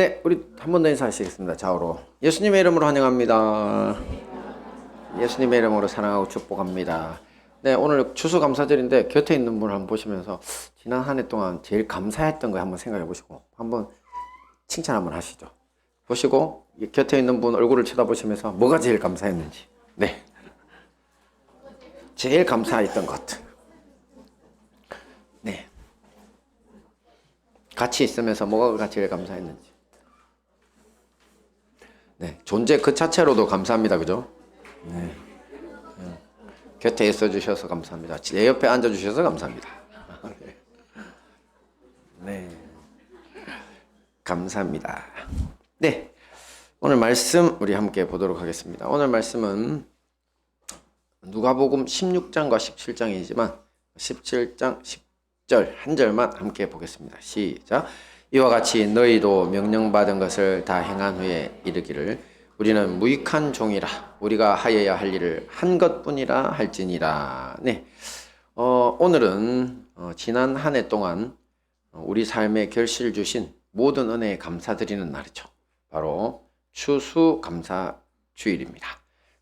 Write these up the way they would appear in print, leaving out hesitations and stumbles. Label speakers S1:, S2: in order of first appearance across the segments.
S1: 네, 우리 한 번 더 인사하시겠습니다. 좌우로. 예수님의 이름으로 환영합니다. 예수님의 이름으로 사랑하고 축복합니다. 네, 오늘 추수감사절인데 곁에 있는 분을 한번 보시면서 지난 한 해 동안 제일 감사했던 거 한번 생각해 보시고 한번 칭찬 한번 하시죠. 보시고 곁에 있는 분 얼굴을 쳐다보시면서 뭐가 제일 감사했는지. 네, 제일 감사했던 것. 네, 같이 있으면서 뭐가 제일 감사했는지. 네, 존재 그 자체로도 감사합니다. 그죠? 네. 곁에 있어 주셔서 감사합니다. 내 옆에 앉아 주셔서 감사합니다. 네. 감사합니다. 네. 오늘 말씀 우리 함께 보도록 하겠습니다. 오늘 말씀은 누가복음 16장과 17장이지만 17장 10절 한 절만 함께 보겠습니다. 시작. 이와 같이 너희도 명령받은 것을 다 행한 후에 이르기를 우리는 무익한 종이라 우리가 하여야 할 일을 한 것뿐이라 할지니라. 네, 오늘은 지난 한 해 동안 우리 삶에 결실 주신 모든 은혜에 감사드리는 날이죠. 바로 추수감사주일입니다.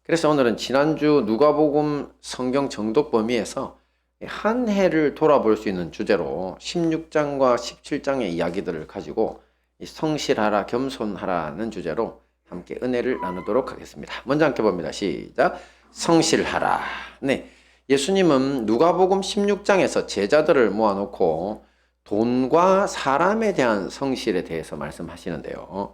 S1: 그래서 오늘은 지난주 누가복음 성경 정독 범위에서 한 해를 돌아볼 수 있는 주제로 16장과 17장의 이야기들을 가지고 성실하라 겸손하라는 주제로 함께 은혜를 나누도록 하겠습니다. 먼저 함께 봅니다. 시작. 성실하라. 네, 예수님은 누가복음 16장에서 제자들을 모아놓고 돈과 사람에 대한 성실에 대해서 말씀하시는데요.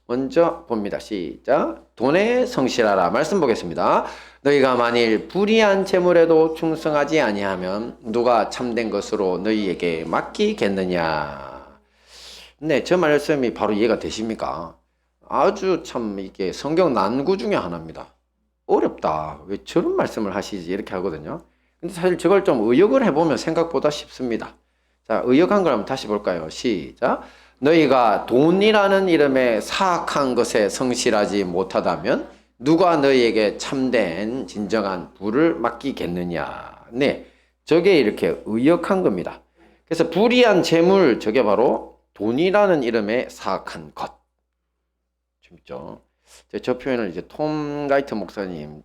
S1: 먼저 봅니다. 시작. 돈에 성실하라. 말씀 보겠습니다. 너희가 만일 불의한 재물에도 충성하지 아니하면 누가 참된 것으로 너희에게 맡기겠느냐. 네, 저 말씀이 바로 이해가 되십니까? 아주 참 이게 성경 난구 중에 하나입니다. 어렵다. 왜 저런 말씀을 하시지? 이렇게 하거든요. 근데 사실 저걸 좀 의역을 해보면 생각보다 쉽습니다. 자, 의역한 걸 한번 다시 볼까요? 시작. 너희가 돈이라는 이름의 사악한 것에 성실하지 못하다면 누가 너희에게 참된 진정한 부를 맡기겠느냐. 네, 저게 이렇게 의역한 겁니다. 그래서 불의한 재물, 저게 바로 돈이라는 이름의 사악한 것. 재밌죠? 저 표현을 이제 톰 라이트 목사님,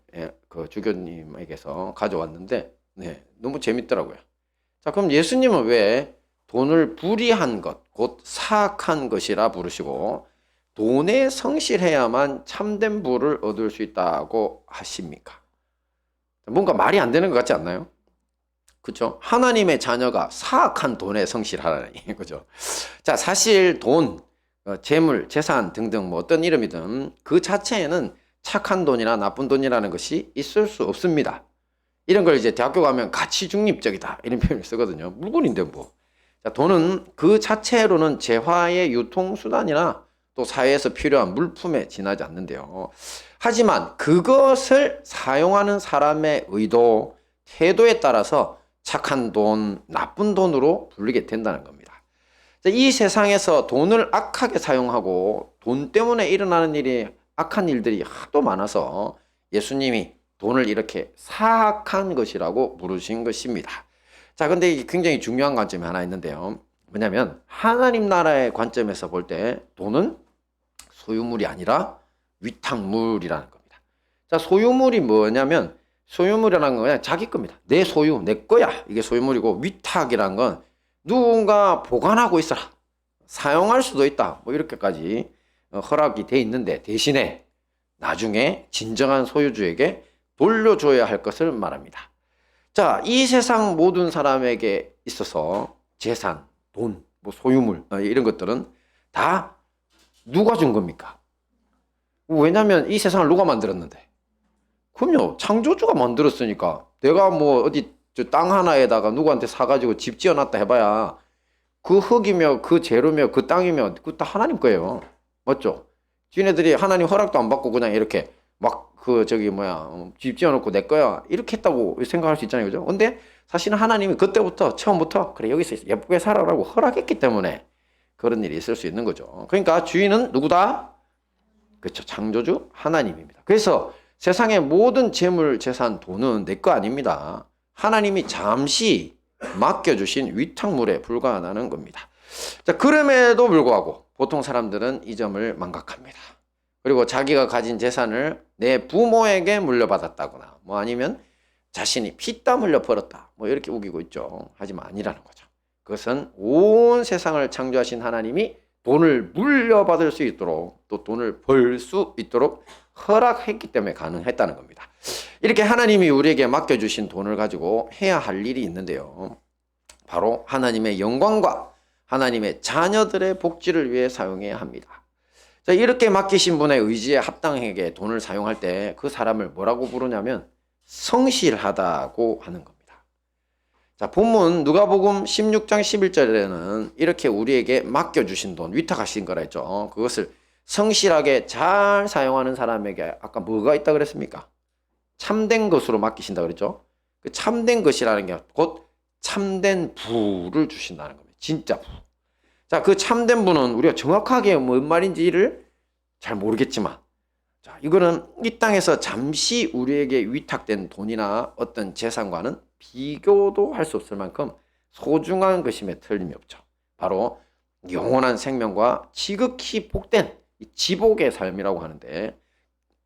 S1: 그 주교님에게서 가져왔는데, 네, 너무 재밌더라고요. 자, 그럼 예수님은 왜 돈을 불의한 것, 곧 사악한 것이라 부르시고 돈에 성실해야만 참된 부를 얻을 수 있다고 하십니까? 뭔가 말이 안 되는 것 같지 않나요? 그렇죠? 하나님의 자녀가 사악한 돈에 성실하라니, 그죠? 자, 사실 돈, 재물, 재산 등등 뭐 어떤 이름이든 그 자체에는 착한 돈이나 나쁜 돈이라는 것이 있을 수 없습니다. 이런 걸 이제 대학교 가면 가치 중립적이다 이런 표현을 쓰거든요. 물건인데 뭐. 자, 돈은 그 자체로는 재화의 유통수단이나 또 사회에서 필요한 물품에 지나지 않는데요. 하지만 그것을 사용하는 사람의 의도, 태도에 따라서 착한 돈, 나쁜 돈으로 불리게 된다는 겁니다. 자, 이 세상에서 돈을 악하게 사용하고 돈 때문에 일어나는 일이 악한 일들이 하도 많아서 예수님이 돈을 이렇게 사악한 것이라고 부르신 것입니다. 자, 근데 이게 굉장히 중요한 관점이 하나 있는데요. 뭐냐면 하나님 나라의 관점에서 볼 때 돈은 소유물이 아니라 위탁물이라는 겁니다. 자, 소유물이 뭐냐면 소유물이라는 건 그냥 자기 겁니다. 내 소유, 내 거야. 이게 소유물이고 위탁이라는 건 누군가 보관하고 있어라. 사용할 수도 있다. 뭐 이렇게까지 허락이 돼 있는데 대신에 나중에 진정한 소유주에게 돌려줘야 할 것을 말합니다. 자, 이 세상 모든 사람에게 있어서 재산, 돈, 뭐 소유물 이런 것들은 다 누가 준 겁니까? 왜냐하면 이 세상을 누가 만들었는데? 그럼요, 창조주가 만들었으니까. 내가 뭐 어디 땅 하나에다가 누구한테 사가지고 집 지어놨다 해봐야 그 흙이며 그 재료며 그 땅이며 그거 다 하나님 거예요. 맞죠? 지네들이 하나님 허락도 안 받고 그냥 이렇게 막 집 지어놓고 내 거야 이렇게 했다고 생각할 수 있잖아요. 그죠? 근데 사실은 하나님이 그때부터 처음부터 그래 여기서 예쁘게 살아라고 허락했기 때문에 그런 일이 있을 수 있는 거죠. 그러니까 주인은 누구다? 그렇죠. 창조주 하나님입니다. 그래서 세상의 모든 재물, 재산, 돈은 내 거 아닙니다. 하나님이 잠시 맡겨주신 위탁물에 불과하다는 겁니다. 자, 그럼에도 불구하고 보통 사람들은 이 점을 망각합니다. 그리고 자기가 가진 재산을 내 부모에게 물려받았다거나 뭐 아니면 자신이 피땀 흘려 벌었다 뭐 이렇게 우기고 있죠. 하지만 아니라는 거죠. 그것은 온 세상을 창조하신 하나님이 돈을 물려받을 수 있도록 또 돈을 벌 수 있도록 허락했기 때문에 가능했다는 겁니다. 이렇게 하나님이 우리에게 맡겨주신 돈을 가지고 해야 할 일이 있는데요. 바로 하나님의 영광과 하나님의 자녀들의 복지를 위해 사용해야 합니다. 자, 이렇게 맡기신 분의 의지에 합당하게 돈을 사용할 때 그 사람을 뭐라고 부르냐면 성실하다고 하는 겁니다. 자, 본문 누가복음 16장 11절에는 이렇게 우리에게 맡겨주신 돈, 위탁하신 거라 했죠. 그것을 성실하게 잘 사용하는 사람에게 아까 뭐가 있다 그랬습니까? 참된 것으로 맡기신다 그랬죠. 그 참된 것이라는 게 곧 참된 부를 주신다는 겁니다. 진짜 부. 자, 그 참된 부는 우리가 정확하게 뭔 말인지를 잘 모르겠지만, 자, 이거는 이 땅에서 잠시 우리에게 위탁된 돈이나 어떤 재산과는 비교도 할 수 없을 만큼 소중한 것임에 틀림이 없죠. 바로 영원한 생명과 지극히 복된 지복의 삶이라고 하는데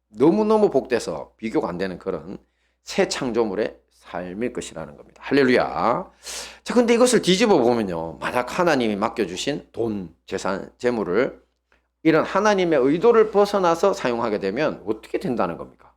S1: 너무너무 복돼서 비교가 안 되는 그런 새 창조물의 삶일 것이라는 겁니다. 할렐루야. 자, 근데 이것을 뒤집어 보면요. 만약 하나님이 맡겨주신 돈, 재산, 재물을 이런 하나님의 의도를 벗어나서 사용하게 되면 어떻게 된다는 겁니까?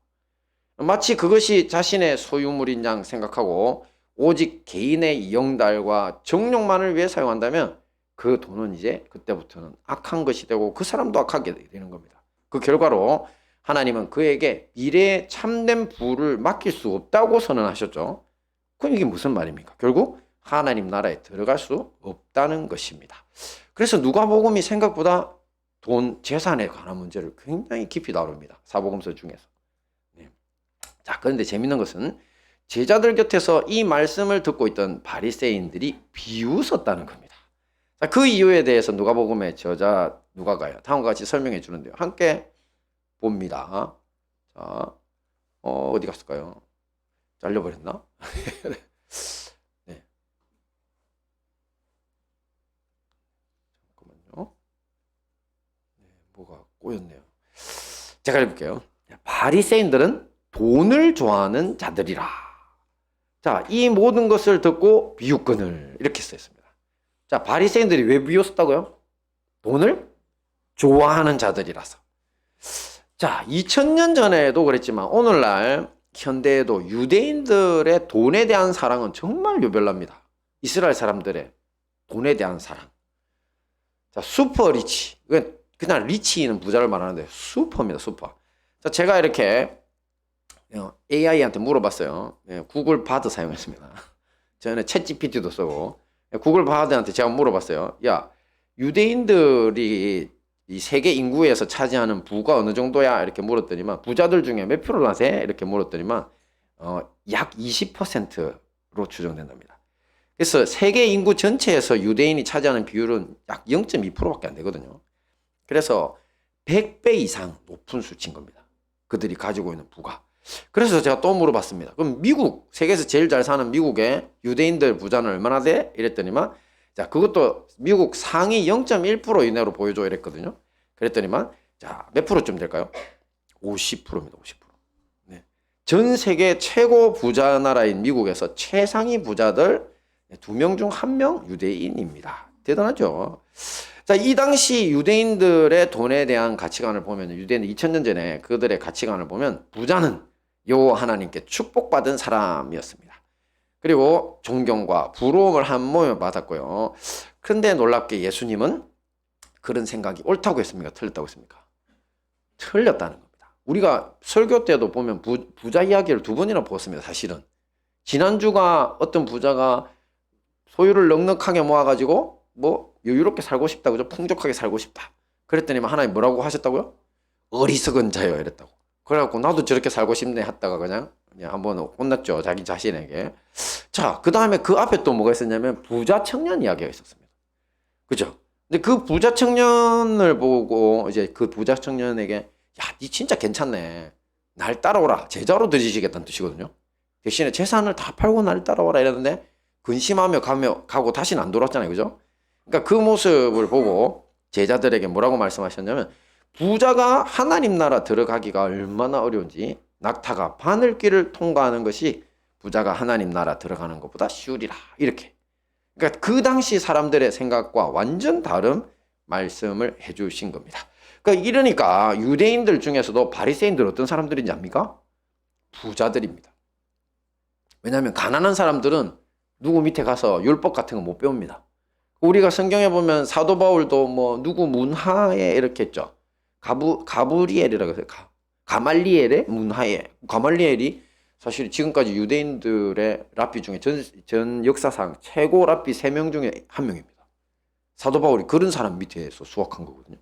S1: 마치 그것이 자신의 소유물인 양 생각하고 오직 개인의 영달과 정욕만을 위해 사용한다면 그 돈은 이제 그때부터는 악한 것이 되고 그 사람도 악하게 되는 겁니다. 그 결과로 하나님은 그에게 미래의 참된 부를 맡길 수 없다고 선언하셨죠. 그럼 이게 무슨 말입니까? 결국 하나님 나라에 들어갈 수 없다는 것입니다. 그래서 누가복음이 생각보다 돈, 재산에 관한 문제를 굉장히 깊이 다룹니다. 사복음서 중에서. 네. 자, 그런데 재밌는 것은 제자들 곁에서 이 말씀을 듣고 있던 바리새인들이 비웃었다는 겁니다. 자, 그 이유에 대해서 누가복음의 저자 누가가요. 다음과 같이 설명해 주는데요. 함께 봅니다. 자, 어디 갔을까요? 잘려버렸나? 네. 잠깐만요. 네, 뭐가 꼬였네요. 제가 읽을게요. 바리새인들은 돈을 좋아하는 자들이라. 자, 이 모든 것을 듣고 비웃거늘 이렇게 써있습니다. 자, 바리새인들이 왜 비웃었다고요? 돈을 좋아하는 자들이라서. 자, 2000년 전에도 그랬지만 오늘날 현대에도 유대인들의 돈에 대한 사랑은 정말 유별납니다. 이스라엘 사람들의 돈에 대한 사랑. 자, 슈퍼 리치. 그냥 리치는 부자를 말하는데 슈퍼입니다, 슈퍼. 자, 제가 이렇게 AI한테 물어봤어요. 구글 바드 사용했습니다. 저는 챗 GPT도 쓰고 구글 바드한테 제가 물어봤어요. 야, 유대인들이 이 세계 인구에서 차지하는 부가 어느 정도야? 이렇게 물었더니만 부자들 중에 몇 프로나 돼? 이렇게 물었더니만 약 20%로 추정된답니다. 그래서 세계 인구 전체에서 유대인이 차지하는 비율은 약 0.2%밖에 안 되거든요. 그래서 100배 이상 높은 수치인 겁니다. 그들이 가지고 있는 부가. 그래서 제가 또 물어봤습니다. 그럼 미국, 세계에서 제일 잘 사는 미국의 유대인들 부자는 얼마나 돼? 이랬더니만 자, 그것도 미국 상위 0.1% 이내로 보여줘 이랬거든요. 그랬더니만 자, 몇 프로쯤 될까요? 50%입니다. 50%. 네. 전 세계 최고 부자 나라인 미국에서 최상위 부자들 2명 중 1명 유대인입니다. 대단하죠. 자, 이 당시 유대인들의 돈에 대한 가치관을 보면 유대인 2000년 전에 그들의 가치관을 보면 부자는 여호와 하나님께 축복받은 사람이었습니다. 그리고 존경과 부러움을 한 몸에 받았고요. 그런데 놀랍게 예수님은 그런 생각이 옳다고 했습니까? 틀렸다고 했습니까? 틀렸다는 겁니다. 우리가 설교 때도 보면 부자 이야기를 2번이나 보았습니다. 사실은. 지난주가 어떤 부자가 소유를 넉넉하게 모아가지고 뭐 여유롭게 살고 싶다. 그죠? 풍족하게 살고 싶다. 그랬더니 하나님 뭐라고 하셨다고요? 어리석은 자여 이랬다고. 그래갖고 나도 저렇게 살고 싶네 했다가 그냥 한번 혼났죠. 자기 자신에게. 자, 그 다음에 그 앞에 또 뭐가 있었냐면 부자 청년 이야기가 있었습니다. 그죠? 근데 그 부자 청년을 보고 이제 그 부자 청년에게 야, 니 진짜 괜찮네. 날 따라오라. 제자로 들이시겠다는 뜻이거든요. 대신에 재산을 다 팔고 날 따라오라 이랬는데 근심하며 가고 다시는 안 돌아왔잖아요. 그죠? 그러니까 그 모습을 보고 제자들에게 뭐라고 말씀하셨냐면 부자가 하나님 나라 들어가기가 얼마나 어려운지 낙타가 바늘길을 통과하는 것이 부자가 하나님 나라 들어가는 것보다 쉬우리라. 이렇게. 그러니까 그 당시 사람들의 생각과 완전 다른 말씀을 해주신 겁니다. 그러니까 이러니까 유대인들 중에서도 바리새인들 어떤 사람들인지 압니까? 부자들입니다. 왜냐하면 가난한 사람들은 누구 밑에 가서 율법 같은 거 못 배웁니다. 우리가 성경에 보면 사도 바울도 뭐 누구 문하에 이렇게 했죠. 가브리엘이라고 해서 가말리엘의 문하에. 가말리엘이 사실 지금까지 유대인들의 랍비 중에 전 역사상 최고 랍비 3명 중에 한 명입니다. 사도 바울이 그런 사람 밑에서 수학한 거거든요.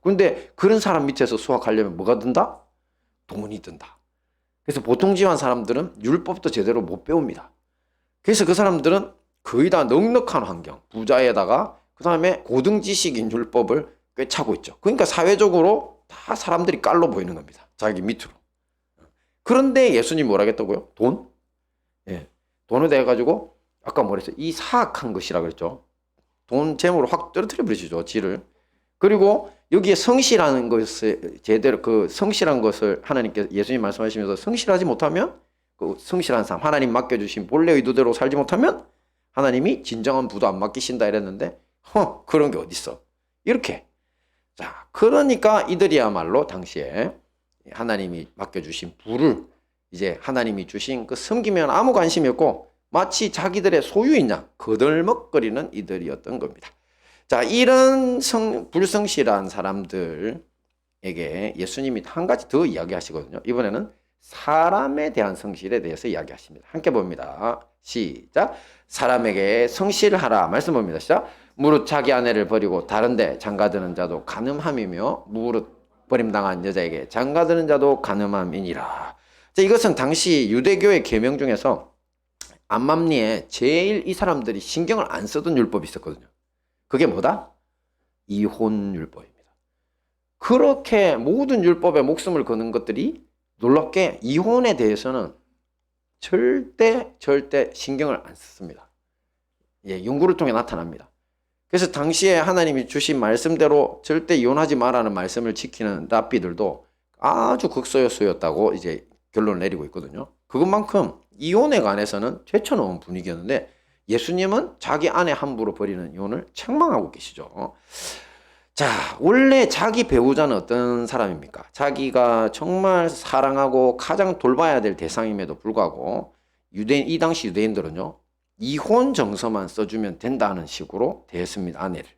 S1: 근데 그런 사람 밑에서 수학하려면 뭐가 든다? 돈이 든다. 그래서 보통 집안 사람들은 율법도 제대로 못 배웁니다. 그래서 그 사람들은 거의 다 넉넉한 환경, 부자에다가 그 다음에 고등 지식인 율법을 꿰차고 있죠. 그러니까 사회적으로 다 사람들이 깔로 보이는 겁니다. 자기 밑으로. 그런데 예수님이 뭐라 했다고요? 돈? 예. 돈을 대가지고 아까 뭐랬어요? 이 사악한 것이라 그랬죠. 돈, 재물을 확 떨어뜨려 버리시죠. 지를. 그리고 여기에 성실하는 것을 제대로 그 성실한 것을 하나님께서 예수님 말씀하시면서 성실하지 못하면 그 성실한 삶, 하나님 맡겨주신 본래 의도대로 살지 못하면 하나님이 진정한 부도 안 맡기신다 이랬는데 그런 게 어딨어. 이렇게. 자, 그러니까 이들이야말로 당시에 하나님이 맡겨주신 부를 이제 하나님이 주신 그 섬기면 아무 관심이 없고 마치 자기들의 소유인 양 거들먹거리는 이들이었던 겁니다. 자, 이런 불성실한 사람들에게 예수님이 한 가지 더 이야기하시거든요. 이번에는 사람에 대한 성실에 대해서 이야기하십니다. 함께 봅니다. 시작. 사람에게 성실하라 말씀 봅니다. 시작. 무릇 자기 아내를 버리고 다른데 장가드는 자도 간음함이며 무릇 버림당한 여자에게 장가드는 자도 간음함이니라. 자, 이것은 당시 유대교의 계명 중에서 암맘리에 제일 이 사람들이 신경을 안 쓰던 율법이 있었거든요. 그게 뭐다? 이혼율법입니다. 그렇게 모든 율법에 목숨을 거는 것들이 놀랍게 이혼에 대해서는 절대 신경을 안 썼습니다. 예, 연구를 통해 나타납니다. 그래서 당시에 하나님이 주신 말씀대로 절대 이혼하지 말라는 말씀을 지키는 랍비들도 아주 극소수였다고 이제 결론을 내리고 있거든요. 그것만큼 이혼에 관해서는 제쳐놓은 분위기였는데 예수님은 자기 아내 함부로 버리는 이혼을 책망하고 계시죠. 자, 원래 자기 배우자는 어떤 사람입니까? 자기가 정말 사랑하고 가장 돌봐야 될 대상임에도 불구하고 이 당시 유대인들은요, 이혼 정서만 써주면 된다는 식으로 대했습니다, 아내를.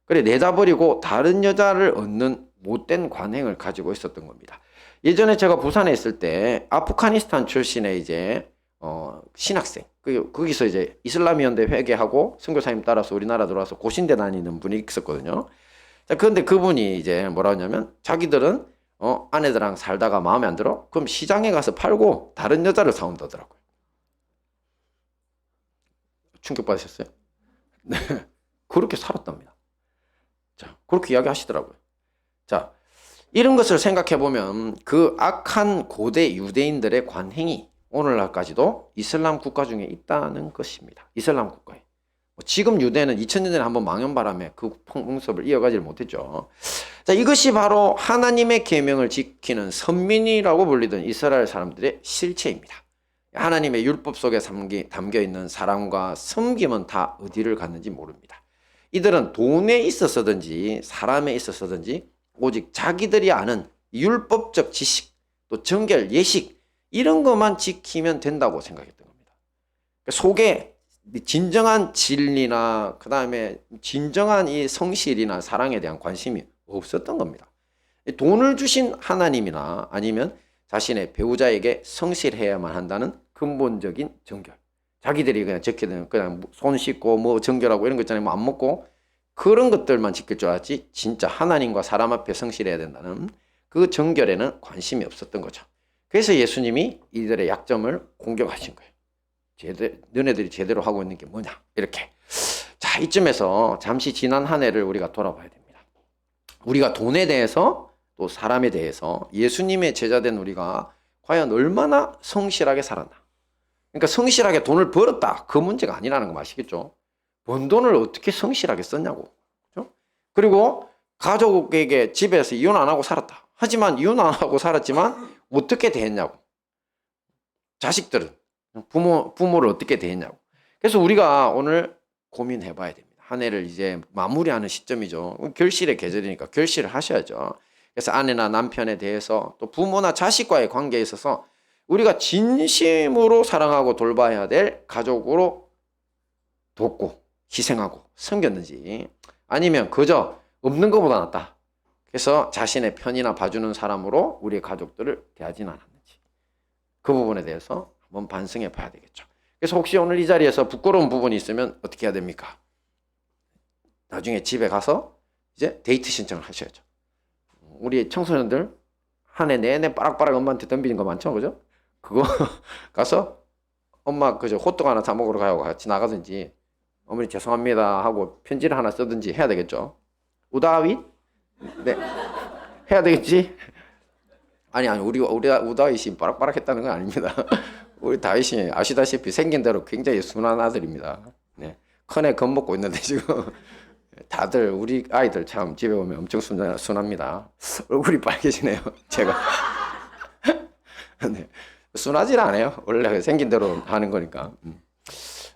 S1: 그래, 내다버리고 다른 여자를 얻는 못된 관행을 가지고 있었던 겁니다. 예전에 제가 부산에 있을 때 아프가니스탄 출신의 이제 신학생, 거기서 이제 이슬람연대 회개하고 선교사님 따라서 우리나라 들어와서 고신대 다니는 분이 있었거든요. 자, 그런데 그분이 이제 뭐라 하냐면 자기들은 아내들랑 살다가 마음에 안 들어? 그럼 시장에 가서 팔고 다른 여자를 사온다더라고요. 충격받으셨어요? 네. 그렇게 살았답니다. 자, 그렇게 이야기하시더라고요. 자, 이런 것을 생각해 보면 그 악한 고대 유대인들의 관행이 오늘날까지도 이슬람 국가 중에 있다는 것입니다. 이슬람 국가에. 지금 유대는 2000년 전에 한번 망한 바람에 그 풍습을 이어가지를 못했죠. 자, 이것이 바로 하나님의 계명을 지키는 선민이라고 불리던 이스라엘 사람들의 실체입니다. 하나님의 율법 속에 담겨 있는 사랑과 섬김은 다 어디를 갔는지 모릅니다. 이들은 돈에 있어서든지 사람에 있어서든지 오직 자기들이 아는 율법적 지식, 또 정결, 예식 이런 것만 지키면 된다고 생각했던 겁니다. 속에 진정한 진리나 그 다음에 진정한 이 성실이나 사랑에 대한 관심이 없었던 겁니다. 돈을 주신 하나님이나 아니면 자신의 배우자에게 성실해야만 한다는 근본적인 정결. 자기들이 그냥 지키는 그냥 손 씻고 뭐 정결하고 이런 거 있잖아요. 뭐 안 먹고 그런 것들만 지킬 줄 알았지 진짜 하나님과 사람 앞에 성실해야 된다는 그 정결에는 관심이 없었던 거죠. 그래서 예수님이 이들의 약점을 공격하신 거예요. 너네들이 제대로 하고 있는 게 뭐냐 이렇게. 자, 이쯤에서 잠시 지난 한 해를 우리가 돌아봐야 됩니다. 우리가 돈에 대해서 또 사람에 대해서 예수님의 제자된 우리가 과연 얼마나 성실하게 살았나. 그러니까 성실하게 돈을 벌었다 그 문제가 아니라는 거 아시겠죠? 번 돈을 어떻게 성실하게 썼냐고. 그죠? 그리고 가족에게 집에서 이혼 안 하고 살았다. 하지만 이혼 안 하고 살았지만 어떻게 대했냐고. 자식들은 부모를 어떻게 대했냐고. 그래서 우리가 오늘 고민해 봐야 됩니다. 한 해를 이제 마무리하는 시점이죠. 결실의 계절이니까 결실을 하셔야죠. 그래서 아내나 남편에 대해서 또 부모나 자식과의 관계에 있어서 우리가 진심으로 사랑하고 돌봐야 될 가족으로 돕고 희생하고 섬겼는지, 아니면 그저 없는 것보다 낫다. 그래서 자신의 편이나 봐주는 사람으로 우리의 가족들을 대하지는 않았는지, 그 부분에 대해서 한번 반성해 봐야 되겠죠. 그래서 혹시 오늘 이 자리에서 부끄러운 부분이 있으면 어떻게 해야 됩니까? 나중에 집에 가서 이제 데이트 신청을 하셔야죠. 우리 청소년들 한 해 내내 빠락빠락 엄마한테 덤비는 거 많죠, 그죠? 그거 가서 엄마 그저 호떡 하나 사 먹으러 가요, 같이 나가든지, 어머니 죄송합니다 하고 편지를 하나 쓰든지 해야 되겠죠. 우다윗? 네, 해야 되겠지. 아니 우리 우다윗이 빠락빠락했다는 건 아닙니다. 우리 다윗이 아시다시피 생긴 대로 굉장히 순한 아들입니다. 네, 큰애 겁먹고 있는데 지금 다들 우리 아이들 참 집에 오면 엄청 순합니다. 얼굴이 빨개지네요, 제가. 네, 순하질 않아요. 원래 생긴 대로 하는 거니까.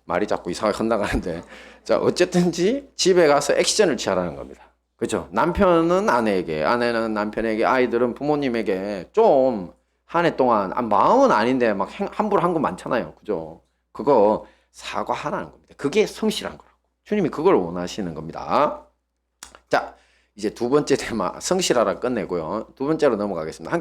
S1: 말이 자꾸 이상하게 혼나가는데, 자, 어쨌든지 집에 가서 액션을 취하라는 겁니다. 그렇죠? 남편은 아내에게, 아내는 남편에게, 아이들은 부모님에게 좀 한 해 동안, 마음은 아닌데 막 함부로 한 거 많잖아요. 그죠? 그거 사과하라는 겁니다. 그게 성실한 거라고. 주님이 그걸 원하시는 겁니다. 자, 이제 두 번째 테마 성실하라 끝내고요. 두 번째로 넘어가겠습니다.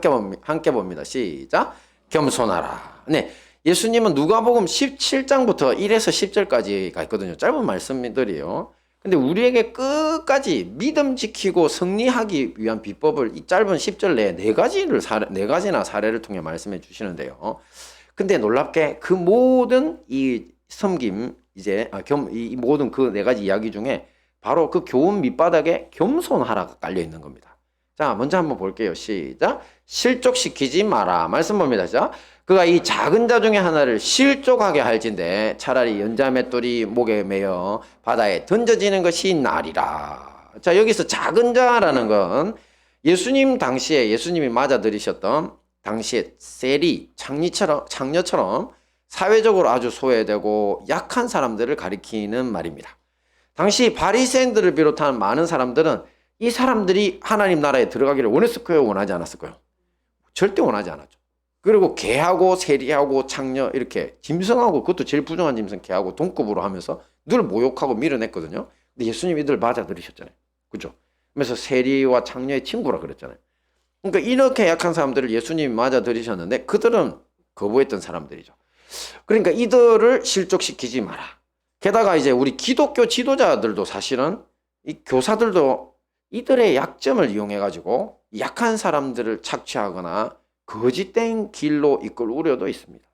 S1: 함께 봅니다. 시작. 겸손하라. 네, 예수님은 누가복음 17장부터 1에서 10절까지가 있거든요. 짧은 말씀들이에요. 근데 우리에게 끝까지 믿음 지키고 승리하기 위한 비법을 이 짧은 10절 내에 네 가지나 사례를 통해 말씀해 주시는데요. 근데 놀랍게 그 모든 이 섬김, 이 모든 그 네 가지 이야기 중에 바로 그 교훈 밑바닥에 겸손하라가 깔려 있는 겁니다. 자, 먼저 한번 볼게요. 시작. 실족시키지 마라. 말씀 봅니다. 자, 그가 이 작은 자 중에 하나를 실족하게 할진대 차라리 연자맷돌이 목에 매여 바다에 던져지는 것이 나으리라. 자, 여기서 작은 자라는 건 예수님 당시에 예수님이 맞아들이셨던 당시에 세리, 창녀처럼 사회적으로 아주 소외되고 약한 사람들을 가리키는 말입니다. 당시 바리새인들을 비롯한 많은 사람들은 이 사람들이 하나님 나라에 들어가기를 원했을까요? 원하지 않았을까요? 절대 원하지 않았죠. 그리고 개하고 세리하고 창녀 이렇게 짐승하고, 그것도 제일 부정한 짐승 개하고 동급으로 하면서 늘 모욕하고 밀어냈거든요. 근데 예수님이 이들 맞아들이셨잖아요. 그죠? 그래서 세리와 창녀의 친구라 그랬잖아요. 그러니까 이렇게 약한 사람들을 예수님이 맞아들이셨는데 그들은 거부했던 사람들이죠. 그러니까 이들을 실족시키지 마라. 게다가 이제 우리 기독교 지도자들도 사실은 이 교사들도 이들의 약점을 이용해 가지고 약한 사람들을 착취하거나 거짓된 길로 이끌 우려도 있었습니다.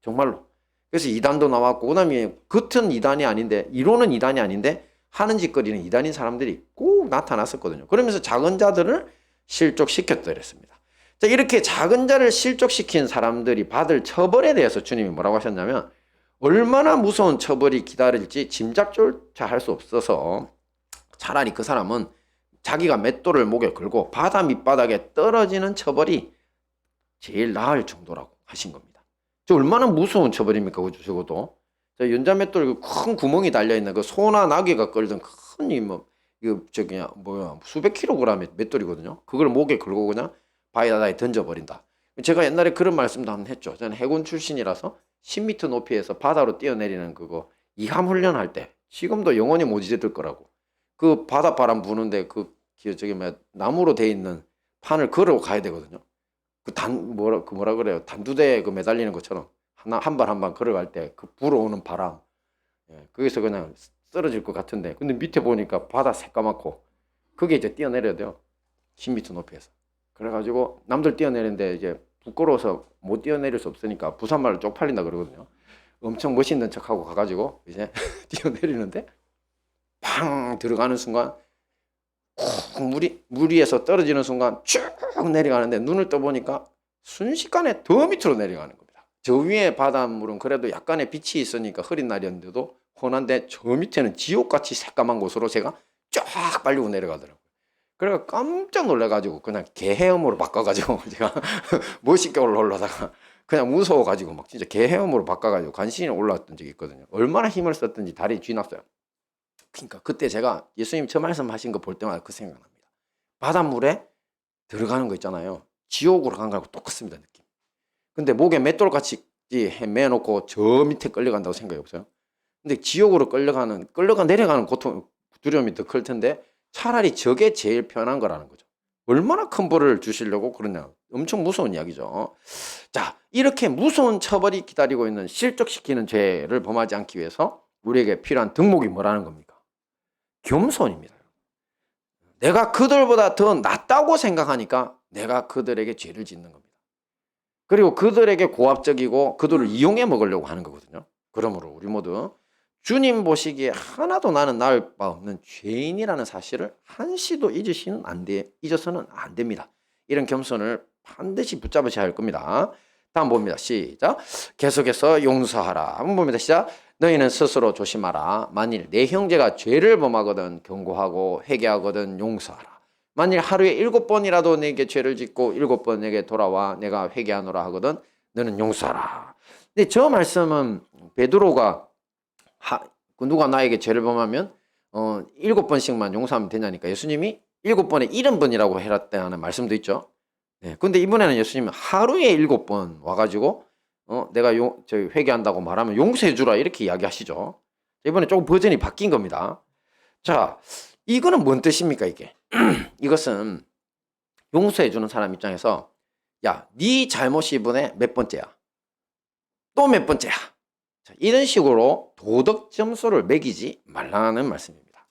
S1: 정말로. 그래서 이단도 나왔고, 그다음에 겉은 이단이 아닌데, 이론은 이단이 아닌데 하는 짓거리는 이단인 사람들이 꼭 나타났었거든요. 그러면서 작은 자들을 실족시켰더랬습니다. 자, 이렇게 작은 자를 실족시킨 사람들이 받을 처벌에 대해서 주님이 뭐라고 하셨냐면, 얼마나 무서운 처벌이 기다릴지 짐작조차 할 수 없어서 차라리 그 사람은 자기가 맷돌을 목에 걸고 바다 밑바닥에 떨어지는 처벌이 제일 나을 정도라고 하신 겁니다. 저 얼마나 무서운 처벌입니까? 그죠? 적어도 연자맷돌 큰 구멍이 달려 있는 그 소나 나귀가 끌던 큰 수백 킬로그램의 맷돌이거든요. 그걸 목에 걸고 그냥 바다에 던져버린다. 제가 옛날에 그런 말씀도 한번 했죠. 저는 해군 출신이라서 10m 높이에서 바다로 뛰어내리는 그거 이함 훈련할 때 지금도 영원히 못 잊을 거라고. 그 바닷바람 부는데 나무로 돼 있는 판을 걸어 가야 되거든요. 뭐라 그래요? 단두대에 그 매달리는 것처럼 한 발 한 발 걸어갈 때 그 불어오는 바람, 거기서 그냥 쓰러질 것 같은데, 근데 밑에 보니까 바다 새까맣고 그게 이제 뛰어내려야 돼요. 10m 높이에서. 그래가지고 남들 뛰어내리는데 이제 부끄러워서 못 뛰어내릴 수 없으니까 부산말로 쪽팔린다 그러거든요. 엄청 멋있는 척하고 가가지고 이제 뛰어내리는데 팡 들어가는 순간 물 위에서 떨어지는 순간 쭉 내려가는데 눈을 떠보니까 순식간에 더 밑으로 내려가는 겁니다. 저 위에 바닷물은 그래도 약간의 빛이 있으니까 흐린 날이었는데도 훤한데 저 밑에는 지옥같이 새까만 곳으로 제가 쫙 빨리고 내려가더라고요. 그래서 깜짝 놀라가지고 그냥 개헤엄으로 바꿔가지고 제가 멋있게 올라오다가 그냥 무서워가지고 막 진짜 개헤엄으로 바꿔가지고 간신히 올라왔던 적이 있거든요. 얼마나 힘을 썼든지 다리 쥐났어요. 그러니까 그때 제가 예수님 저 말씀하신 거 볼 때마다 그 생각납니다. 바닷물에 들어가는 거 있잖아요. 지옥으로 간 거하고 똑같습니다, 느낌. 근데 목에 맷돌같이 매놓고 저 밑에 끌려간다고 생각해 보세요. 근데 지옥으로 끌려가 내려가는 고통, 두려움이 더 클 텐데 차라리 저게 제일 편한 거라는 거죠. 얼마나 큰 벌을 주시려고 그러냐. 엄청 무서운 이야기죠. 자, 이렇게 무서운 처벌이 기다리고 있는 실족시키는 죄를 범하지 않기 위해서 우리에게 필요한 덕목이 뭐라는 겁니까? 겸손입니다. 내가 그들보다 더 낫다고 생각하니까 내가 그들에게 죄를 짓는 겁니다. 그리고 그들에게 고압적이고 그들을 이용해 먹으려고 하는 거거든요. 그러므로 우리 모두 주님 보시기에 하나도 나는 나을 바 없는 죄인이라는 사실을 한시도 잊어서는 안 됩니다. 이런 겸손을 반드시 붙잡으셔야 할 겁니다. 다음 봅니다. 시작. 계속해서 용서하라. 한번 봅니다. 시작. 너희는 스스로 조심하라. 만일 내 형제가 죄를 범하거든 경고하고 회개하거든 용서하라. 만일 하루에 7번이라도 내게 죄를 짓고 7번 내게 돌아와 내가 회개하노라 하거든 너는 용서하라. 근데 저 말씀은 베드로가 누가 나에게 죄를 범하면 7번씩만 용서하면 되냐니까 예수님이 7번에 70번이라고 해랐다는 말씀도 있죠. 네, 근데 이번에는 예수님은 하루에 7번 와가지고 내가 회개한다고 말하면 용서해 주라 이렇게 이야기하시죠. 이번에 조금 버전이 바뀐 겁니다. 자, 이거는 뭔 뜻입니까 이게? 이것은 용서해 주는 사람 입장에서 야, 네 잘못이 이번에 몇 번째야? 또 몇 번째야? 자, 이런 식으로 도덕 점수를 매기지 말라는 말씀입니다.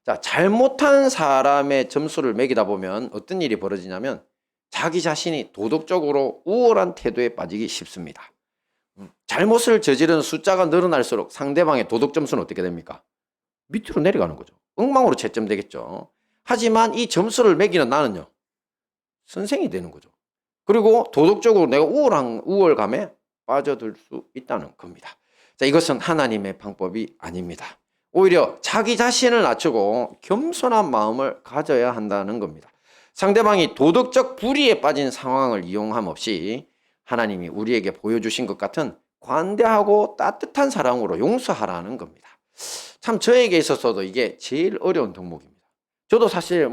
S1: 자, 잘못한 사람의 점수를 매기다 보면 어떤 일이 벌어지냐면 자기 자신이 도덕적으로 우월한 태도에 빠지기 쉽습니다. 잘못을 저지른 숫자가 늘어날수록 상대방의 도덕 점수는 어떻게 됩니까? 밑으로 내려가는 거죠. 엉망으로 채점되겠죠. 하지만 이 점수를 매기는 나는요. 선생이 되는 거죠. 그리고 도덕적으로 내가 우월감에 빠져들 수 있다는 겁니다. 자, 이것은 하나님의 방법이 아닙니다. 오히려 자기 자신을 낮추고 겸손한 마음을 가져야 한다는 겁니다. 상대방이 도덕적 불의에 빠진 상황을 이용함 없이 하나님이 우리에게 보여주신 것 같은 관대하고 따뜻한 사랑으로 용서하라는 겁니다. 참 저에게 있어서도 이게 제일 어려운 덕목입니다. 저도 사실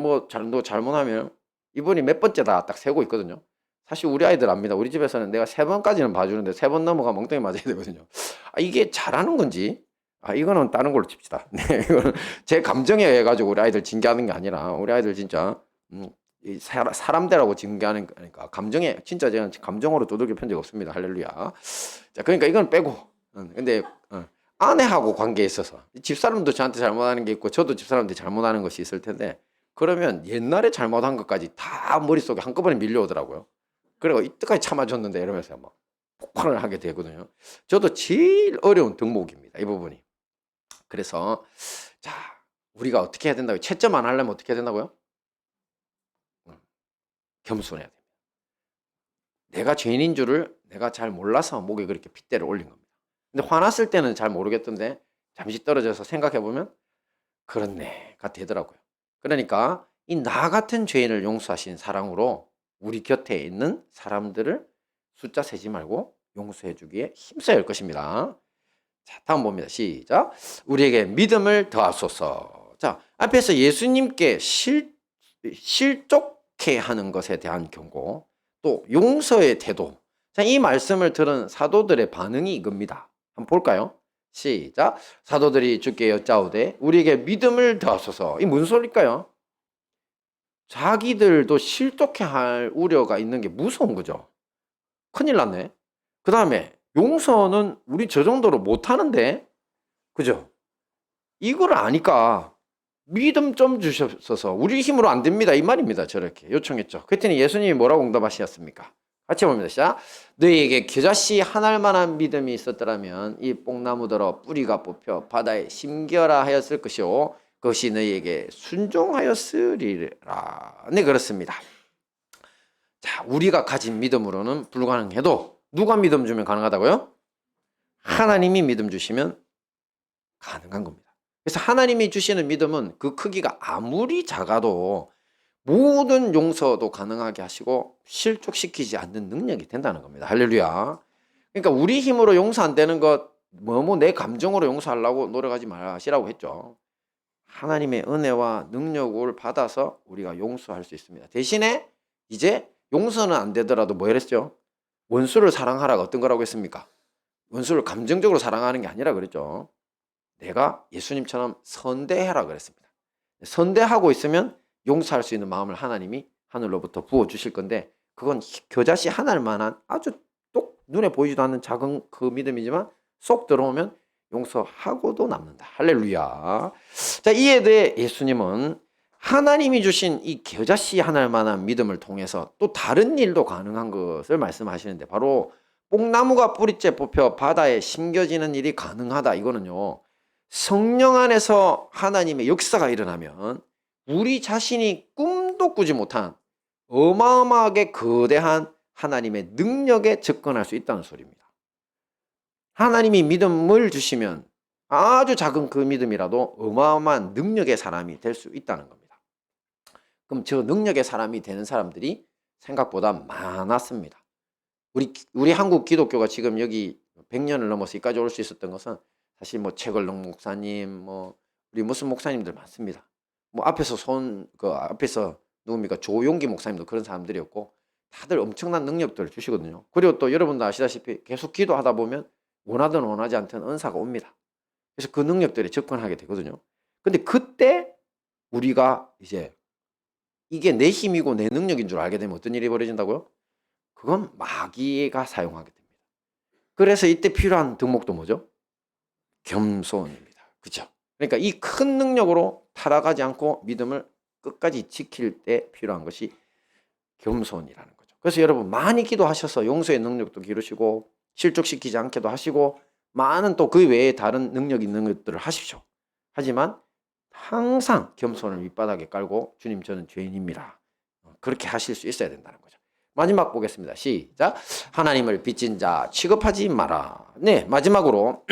S1: 잘못하면 이번이 몇 번째다 딱 세고 있거든요. 사실 우리 아이들 압니다. 우리 집에서는 내가 3번까지는 봐주는데 3번 넘어가 멍덩이 맞아야 되거든요. 이게 잘하는 건지 이거는 다른 걸로 칩시다. 네, 이거는 제 감정에 의해 가지고 우리 아이들 징계하는 게 아니라 우리 아이들 진짜 사람대라고 징계하는 거니까 감정에 진짜 제가 감정으로 두들겨 편 적 없습니다. 할렐루야. 자, 그러니까 이건 빼고 근데 아내하고 관계에 있어서 집사람도 저한테 잘못하는 게 있고 저도 집사람한테 잘못하는 것이 있을 텐데 그러면 옛날에 잘못한 것까지 다 머릿속에 한꺼번에 밀려오더라고요. 그래서 이때까지 참아줬는데 이러면서 막 폭발을 하게 되거든요. 저도 제일 어려운 덕목입니다. 이 부분이. 그래서 자, 우리가 어떻게 해야 된다고요? 채점 안 하려면 어떻게 해야 된다고요? 겸손해야 됩니다. 내가 죄인인 줄을 내가 잘 몰라서 목에 그렇게 핏대를 올린 겁니다. 근데 화났을 때는 잘 모르겠던데 잠시 떨어져서 생각해보면 그렇네가 되더라고요. 그러니까 이 나 같은 죄인을 용서하신 사랑으로 우리 곁에 있는 사람들을 숫자 세지 말고 용서해 주기에 힘써야 할 것입니다. 자, 다음 봅니다. 시작. 우리에게 믿음을 더하소서. 자, 앞에서 예수님께 실족해 하는 것에 대한 경고, 또 용서의 태도. 자, 이 말씀을 들은 사도들의 반응이 이겁니다. 한번 볼까요? 시작. 사도들이 주께 여짜오되 우리에게 믿음을 더하소서. 이 무슨 소리일까요? 자기들도 실족해 할 우려가 있는 게 무서운 거죠. 큰일 났네. 그 다음에 용서는 우리 저 정도로 못하는데 그죠? 이걸 아니까 믿음 좀 주셔서 우리 힘으로 안 됩니다 이 말입니다. 저렇게 요청했죠. 그랬더니 예수님이 뭐라고 응답하셨습니까? 같이 봅니다. 시작. 너희에게 겨자씨 한 알만한 믿음이 있었더라면 이 뽕나무더러 뿌리가 뽑혀 바다에 심겨라 하였을 것이요 그것이 너희에게 순종하였으리라. 네, 그렇습니다. 자, 우리가 가진 믿음으로는 불가능해도 누가 믿음 주면 가능하다고요? 하나님이 믿음 주시면 가능한 겁니다. 그래서 하나님이 주시는 믿음은 그 크기가 아무리 작아도 모든 용서도 가능하게 하시고 실족시키지 않는 능력이 된다는 겁니다. 할렐루야. 그러니까 우리 힘으로 용서 안 되는 것, 내 감정으로 용서하려고 노력하지 마시라고 했죠. 하나님의 은혜와 능력을 받아서 우리가 용서할 수 있습니다. 대신에 이제 용서는 안 되더라도 뭐 이랬죠? 원수를 사랑하라가 어떤 거라고 했습니까? 원수를 감정적으로 사랑하는 게 아니라 그랬죠. 내가 예수님처럼 선대해라 그랬습니다. 선대하고 있으면 용서할 수 있는 마음을 하나님이 하늘로부터 부어주실 건데, 그건 겨자씨 하나만한 아주 똑 눈에 보이지도 않는 작은 그 믿음이지만 쏙 들어오면 용서하고도 남는다. 할렐루야. 자, 이에 대해 예수님은 하나님이 주신 이 겨자씨 하나만한 믿음을 통해서 또 다른 일도 가능한 것을 말씀하시는데, 바로 뽕나무가 뿌리째 뽑혀 바다에 심겨지는 일이 가능하다. 이거는요, 성령 안에서 하나님의 역사가 일어나면 우리 자신이 꿈도 꾸지 못한 어마어마하게 거대한 하나님의 능력에 접근할 수 있다는 소리입니다. 하나님이 믿음을 주시면 아주 작은 그 믿음이라도 어마어마한 능력의 사람이 될 수 있다는 겁니다. 그럼 저 능력의 사람이 되는 사람들이 생각보다 많았습니다. 우리 한국 기독교가 지금 여기 100년을 넘어서 여기까지 올 수 있었던 것은 사실 뭐 최걸렁 목사님, 우리 무슨 목사님들 많습니다. 앞에서 누굽니까? 조용기 목사님도 그런 사람들이었고, 다들 엄청난 능력들을 주시거든요. 그리고 또 여러분도 아시다시피 계속 기도하다 보면 원하든 원하지 않든 은사가 옵니다. 그래서 그 능력들에 접근하게 되거든요. 근데 그때 우리가 이제 이게 내 힘이고 내 능력인 줄 알게 되면 어떤 일이 벌어진다고요? 그건 마귀가 사용하게 됩니다. 그래서 이때 필요한 덕목도 뭐죠? 겸손입니다. 그렇죠? 그러니까 이 큰 능력으로 타락하지 않고 믿음을 끝까지 지킬 때 필요한 것이 겸손이라는 거죠. 그래서 여러분 많이 기도하셔서 용서의 능력도 기르시고 실족시키지 않게도 하시고 많은 또 그 외에 다른 능력 있는 것들을 하십시오. 하지만 항상 겸손을 밑바닥에 깔고 주님 저는 죄인입니다. 그렇게 하실 수 있어야 된다는 거죠. 마지막 보겠습니다. 시작. 하나님을 빚진 자 취급하지 마라. 네, 마지막으로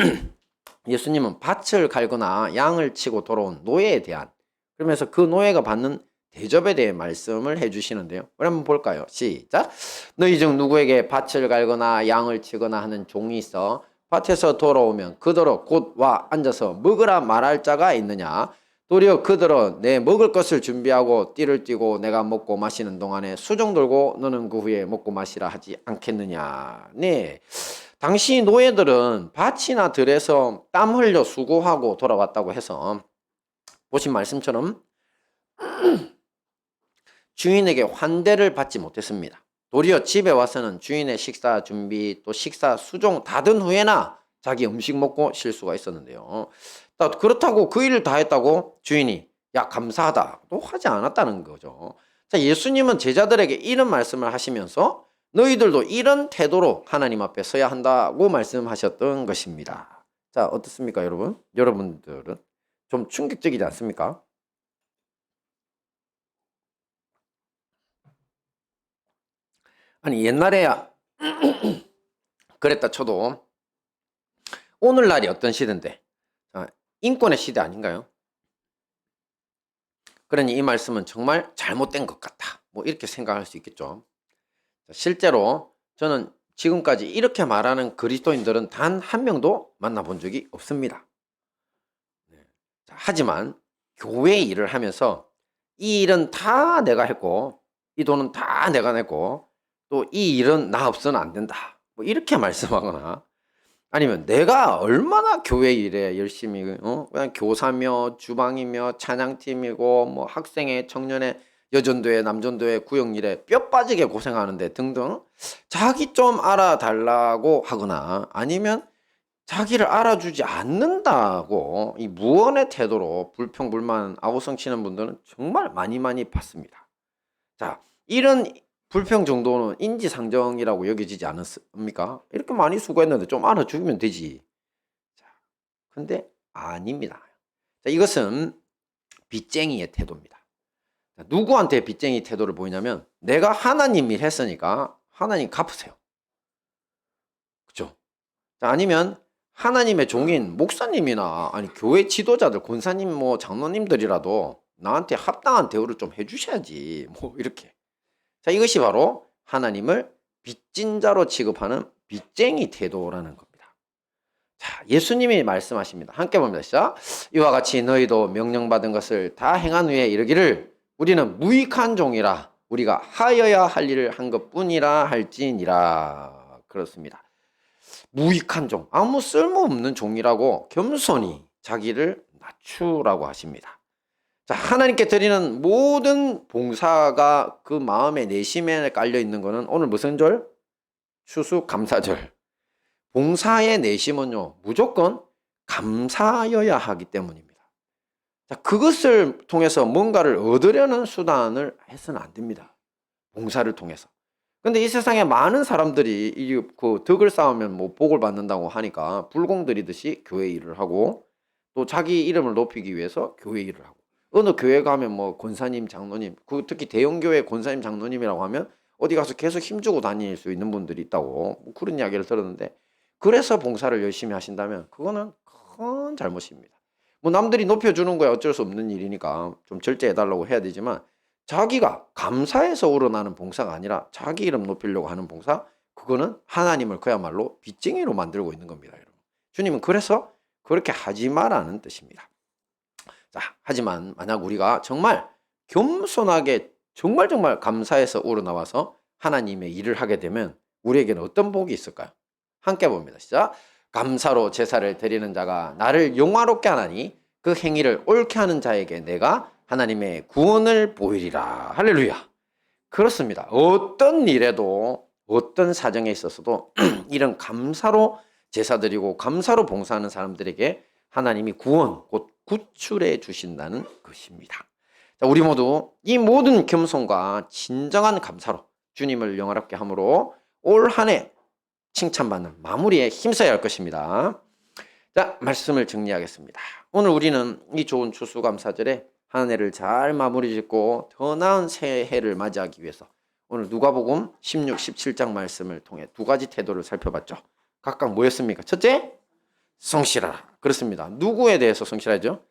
S1: 예수님은 밭을 갈거나 양을 치고 돌아온 노예에 대한, 그러면서 그 노예가 받는 대접에 대해 말씀을 해주시는데요. 우리 한번 볼까요? 시작. 너희 중 누구에게 밭을 갈거나 양을 치거나 하는 종이 있어 밭에서 돌아오면 그더러 곧 와 앉아서 먹으라 말할 자가 있느냐? 도리어 그더러 내 먹을 것을 준비하고 띠를 띠고 내가 먹고 마시는 동안에 수종 들고 너는 그 후에 먹고 마시라 하지 않겠느냐? 네. 당시 노예들은 밭이나 들에서 땀 흘려 수고하고 돌아왔다고 해서 보신 말씀처럼 주인에게 환대를 받지 못했습니다. 도리어 집에 와서는 주인의 식사 준비 또 식사 수종 다 든 후에나 자기 음식 먹고 쉴 수가 있었는데요. 그렇다고 그 일을 다 했다고 주인이 야 감사하다도 하지 않았다는 거죠. 자, 예수님은 제자들에게 이런 말씀을 하시면서 너희들도 이런 태도로 하나님 앞에 서야 한다고 말씀하셨던 것입니다. 자, 어떻습니까, 여러분? 여러분들은 좀 충격적이지 않습니까? 아니, 옛날에야 그랬다 쳐도 오늘날이 어떤 시대인데, 인권의 시대 아닌가요? 그러니 이 말씀은 정말 잘못된 것 같다. 뭐 이렇게 생각할 수 있겠죠. 실제로 저는 지금까지 이렇게 말하는 그리스도인들은 단 한 명도 만나본 적이 없습니다. 하지만 교회 일을 하면서 이 일은 다 내가 했고 이 돈은 다 내가 냈고 또 이 일은 나 없어는 안 된다. 뭐 이렇게 말씀하거나 아니면 내가 얼마나 교회 일에 열심히 그냥 교사며 주방이며 찬양팀이고 뭐 학생회 청년회 여전도회 남전도회 구역일에 뼈 빠지게 고생하는데 등등 자기 좀 알아달라고 하거나 아니면 자기를 알아주지 않는다고 이 무언의 태도로 불평불만 아우성치는 분들은 정말 많이 봤습니다. 자, 이런 불평 정도는 인지상정이라고 여겨지지 않습니까? 이렇게 많이 수고했는데 좀 알아주면 되지. 자, 근데 아닙니다. 자, 이것은 빚쟁이의 태도입니다. 자, 누구한테 빚쟁이 태도를 보이냐면 내가 하나님 일 했으니까 하나님 갚으세요. 그죠? 자, 아니면 하나님의 종인 목사님이나 아니 교회 지도자들, 권사님 뭐 장로님들이라도 나한테 합당한 대우를 좀 해주셔야지. 뭐 이렇게. 자, 이것이 바로 하나님을 빚진 자로 취급하는 빚쟁이 태도라는 겁니다. 자, 예수님이 말씀하십니다. 함께 봅니다. 시작. 이와 같이 너희도 명령받은 것을 다 행한 후에 이르기를 우리는 무익한 종이라 우리가 하여야 할 일을 한 것뿐이라 할지니라. 그렇습니다. 무익한 종, 아무 쓸모없는 종이라고 겸손히 자기를 낮추라고 하십니다. 자, 하나님께 드리는 모든 봉사가 그 마음의 내심에 깔려 있는 것은 오늘 무슨 절? 추수감사절. 봉사의 내심은요, 무조건 감사여야 하기 때문입니다. 자, 그것을 통해서 뭔가를 얻으려는 수단을 해서는 안 됩니다. 봉사를 통해서. 근데 이 세상에 많은 사람들이 그 덕을 쌓으면 뭐 복을 받는다고 하니까 불공 들이듯이 교회 일을 하고 또 자기 이름을 높이기 위해서 교회 일을 하고 어느 교회 가면 뭐 권사님, 장로님, 특히 대형교회 권사님, 장로님이라고 하면 어디 가서 계속 힘주고 다닐 수 있는 분들이 있다고 뭐 그런 이야기를 들었는데 그래서 봉사를 열심히 하신다면 그거는 큰 잘못입니다. 뭐 남들이 높여주는 거야 어쩔 수 없는 일이니까 좀 절제해달라고 해야 되지만 자기가 감사해서 우러나는 봉사가 아니라 자기 이름 높이려고 하는 봉사, 그거는 하나님을 그야말로 빚쟁이로 만들고 있는 겁니다. 여러분. 주님은 그래서 그렇게 하지 마라는 뜻입니다. 자, 하지만 만약 우리가 정말 겸손하게 정말 감사해서 우러나와서 하나님의 일을 하게 되면 우리에게는 어떤 복이 있을까요? 함께 봅니다. 시작. 감사로 제사를 드리는 자가 나를 영화롭게 하나니 그 행위를 옳게 하는 자에게 내가 하나님의 구원을 보이리라. 할렐루야. 그렇습니다. 어떤 일에도 어떤 사정에 있어서도 이런 감사로 제사 드리고 감사로 봉사하는 사람들에게 하나님이 구원, 곧 구출해 주신다는 것입니다. 자, 우리 모두 이 모든 겸손과 진정한 감사로 주님을 영화롭게 함으로 올 한 해 칭찬받는 마무리에 힘써야 할 것입니다. 자, 말씀을 정리하겠습니다. 오늘 우리는 이 좋은 추수감사절에 한 해를 잘 마무리 짓고 더 나은 새해를 맞이하기 위해서 오늘 누가복음 16, 17장 말씀을 통해 두 가지 태도를 살펴봤죠. 각각 뭐였습니까? 첫째, 성실하라. 그렇습니다. 누구에 대해서 성실하죠?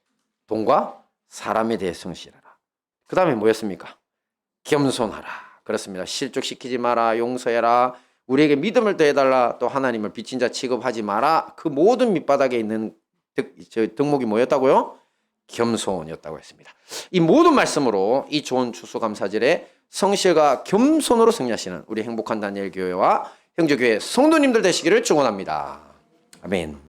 S1: 돈과 사람에 대해 성실하라. 그 다음에 뭐였습니까? 겸손하라. 그렇습니다. 실족시키지 마라. 용서해라. 우리에게 믿음을 더해달라. 또 하나님을 빚진 자 취급하지 마라. 그 모든 밑바닥에 있는 덕목이 뭐였다고요? 겸손이었다고 했습니다. 이 모든 말씀으로 이 좋은 추수감사절에 성실과 겸손으로 승리하시는 우리 행복한 다니엘 교회와 형제교회 성도님들 되시기를 축원합니다. 아멘.